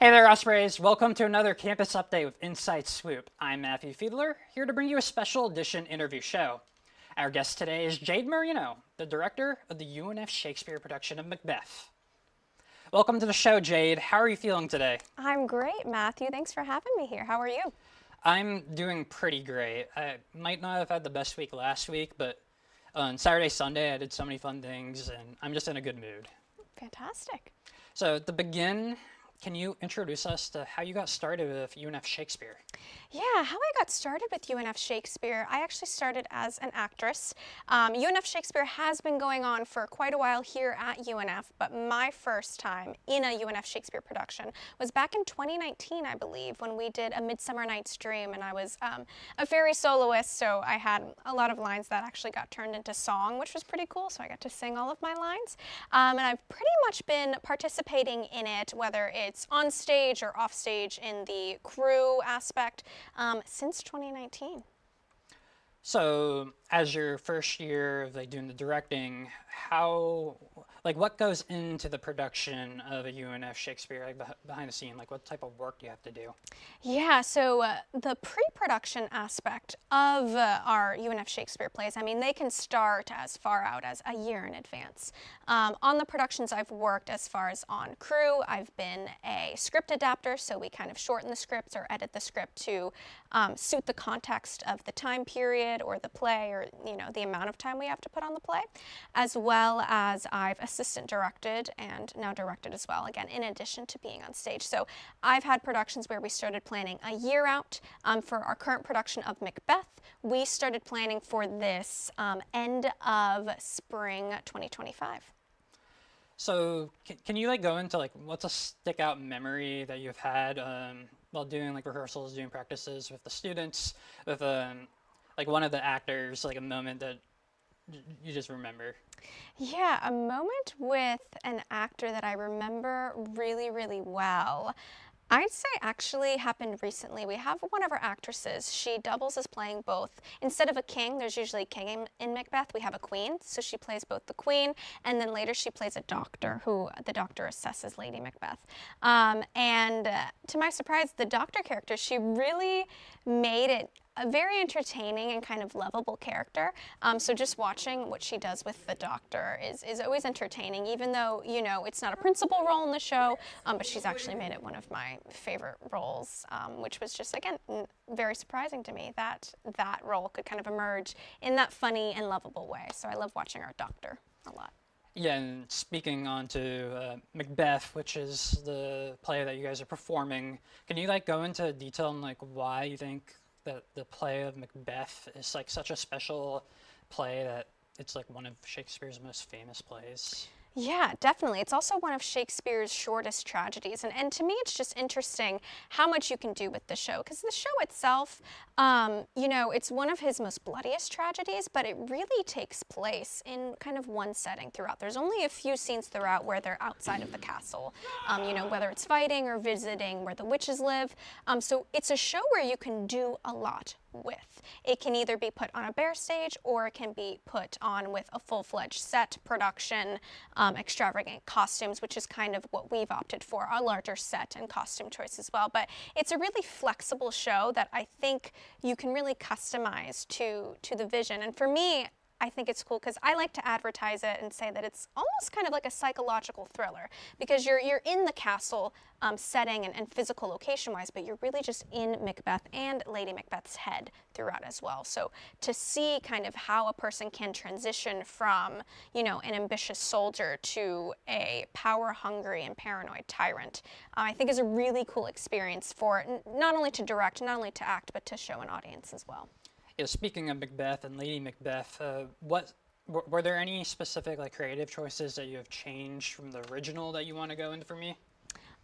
Hey there, Ospreys. Welcome to another campus update with Inside Swoop. I'm Matthew Fiedler, here to bring you a special edition interview show. Our guest today is Jade Marino, the director of the UNF Shakespeare production of Macbeth. Welcome to the show, Jade. How are you feeling today? I'm great, Matthew. Thanks for having me here. How are you? I'm doing pretty great. I might not have had the best week last week, but on Saturday, Sunday, I did so many fun things, and I'm just in a good mood. Fantastic. So to begin, can you introduce us to how you got started with UNF Shakespeare? Yeah, how I got started with UNF Shakespeare, I actually started as an actress. UNF Shakespeare has been going on for quite a while here at UNF, but my first time in a UNF Shakespeare production was back in 2019, I believe, when we did A Midsummer Night's Dream, and I was a fairy soloist, so I had a lot of lines that actually got turned into song, which was pretty cool, so I got to sing all of my lines. And I've pretty much been participating in it, whether it's on stage or off stage in the crew aspect, since 2019. So, as your first year of doing the directing, what goes into the production of a UNF Shakespeare, behind the scene? Like, what type of work do you have to do? Yeah, so the pre-production aspect of our UNF Shakespeare plays, I mean, they can start as far out as a year in advance. On the productions I've worked as far as on crew, I've been a script adapter, so we kind of shorten the scripts or edit the script to suit the context of the time period or the play, or the amount of time we have to put on the play, as well as I've assistant directed and now directed as well, again, in addition to being on stage. So I've had productions where we started planning a year out. For our current production of Macbeth, we started planning for this end of spring 2025. So, can you go into what's a stick out memory that you've had while doing rehearsals, doing practices with the students, with one of the actors, a moment that you just remember? Yeah, a moment with an actor that I remember really, really well, I'd say actually happened recently. We have one of our actresses. She doubles as playing both. Instead of a king, there's usually a king in Macbeth. We have a queen, so she plays both the queen, and then later she plays a doctor, who the doctor assesses Lady Macbeth. To my surprise, the doctor character, she really made it a very entertaining and kind of lovable character. So just watching what she does with the doctor is always entertaining, even though, it's not a principal role in the show, but she's actually made it one of my favorite roles, which was just, again, very surprising to me that that role could kind of emerge in that funny and lovable way. So I love watching our doctor a lot. Yeah, and speaking on to Macbeth, which is the play that you guys are performing, can you go into detail on why you think that the play of Macbeth is such a special play, that it's one of Shakespeare's most famous plays? Yeah, definitely. It's also one of Shakespeare's shortest tragedies. And to me, it's just interesting how much you can do with the show. Because the show itself, it's one of his most bloodiest tragedies, but it really takes place in kind of one setting throughout. There's only a few scenes throughout where they're outside of the castle, whether it's fighting or visiting where the witches live. So it's a show where you can do a lot with. It can either be put on a bare stage, or it can be put on with a full-fledged set production, extravagant costumes, which is kind of what we've opted for, a larger set and costume choice as well. But it's a really flexible show that I think you can really customize to the vision. And for me, I think it's cool because I like to advertise it and say that it's almost kind of like a psychological thriller, because you're in the castle setting and physical location-wise, but you're really just in Macbeth and Lady Macbeth's head throughout as well. So to see kind of how a person can transition from, an ambitious soldier to a power-hungry and paranoid tyrant, I think is a really cool experience for not only to direct, not only to act, but to show an audience as well. Yeah, speaking of Macbeth and Lady Macbeth, were there any specific creative choices that you have changed from the original that you want to go into for me?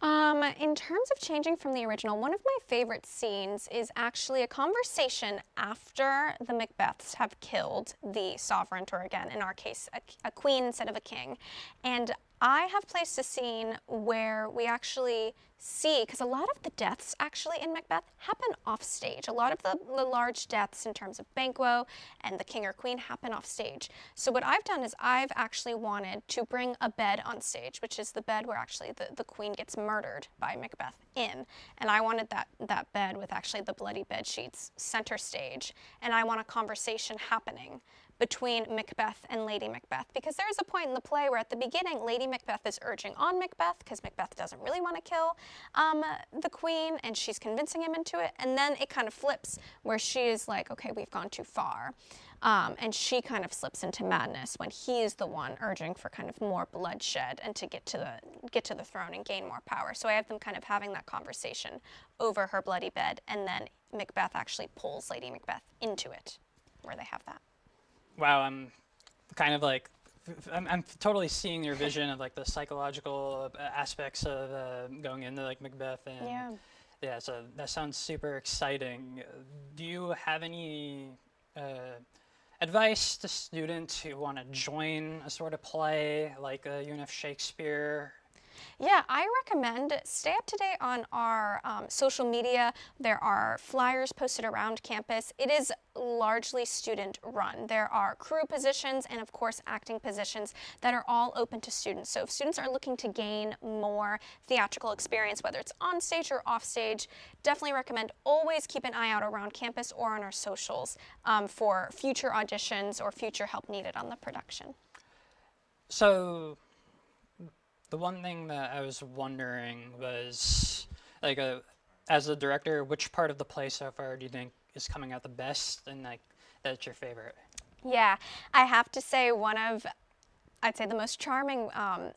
In terms of changing from the original, one of my favorite scenes is actually a conversation after the Macbeths have killed the sovereign, or again, in our case, a queen instead of a king. And I have placed a scene where we actually see, because a lot of the deaths actually in Macbeth happen off stage. A lot of the large deaths in terms of Banquo and the king or queen happen off stage. So what I've done is I've actually wanted to bring a bed on stage, which is the bed where actually the queen gets murdered by Macbeth in. And I wanted that bed with actually the bloody bed sheets center stage. And I want a conversation happening between Macbeth and Lady Macbeth, because there's a point in the play where at the beginning Lady Macbeth is urging on Macbeth because Macbeth doesn't really want to kill the queen, and she's convincing him into it, and then it kind of flips where she is like, okay, we've gone too far, and she kind of slips into madness when he is the one urging for kind of more bloodshed and to get to the throne and gain more power. So I have them kind of having that conversation over her bloody bed, and then Macbeth actually pulls Lady Macbeth into it, where they have that. Wow, I'm kind of like, I'm totally seeing your vision of like the psychological aspects of going into like Macbeth, and yeah, so that sounds super exciting. Do you have any advice to students who want to join a sort of play like UNF Shakespeare? Yeah, I recommend stay up to date on our social media. There are flyers posted around campus. It is largely student run. There are crew positions and of course acting positions that are all open to students. So if students are looking to gain more theatrical experience, whether it's on stage or off stage, definitely recommend always keep an eye out around campus or on our socials for future auditions or future help needed on the production. So the one thing that I was wondering was, like, as a director, which part of the play so far do you think is coming out the best, and like that's your favorite? Yeah, I have to say one of, I'd say the most charming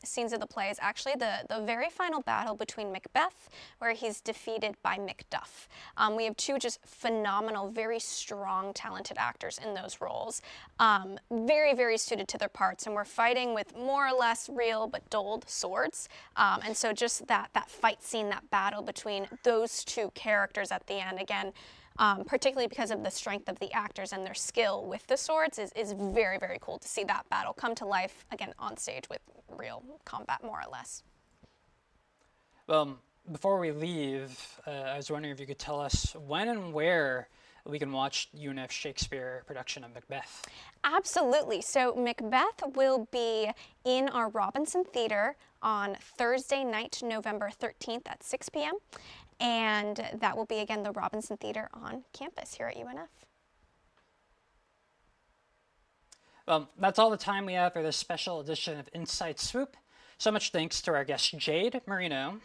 scenes of the play is actually the very final battle between Macbeth, where he's defeated by Macduff. We have two just phenomenal, very strong, talented actors in those roles. Very, very suited to their parts, and we're fighting with more or less real but dulled swords. And so just that fight scene, that battle between those two characters at the end, again, particularly because of the strength of the actors and their skill with the swords, is very, very cool to see that battle come to life, again, on stage with real combat, more or less. Well, before we leave, I was wondering if you could tell us when and where we can watch UNF Shakespeare production of Macbeth. Absolutely. So Macbeth will be in our Robinson Theater on Thursday night, November 13th at 6 p.m. And that will be, again, the Robinson Theater on campus here at UNF. Well, that's all the time we have for this special edition of Inside Swoop. So much thanks to our guest Jade Marino,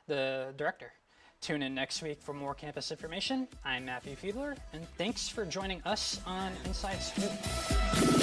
the director. Tune in next week for more campus information. I'm Matthew Fiedler, and thanks for joining us on Inside Swoop.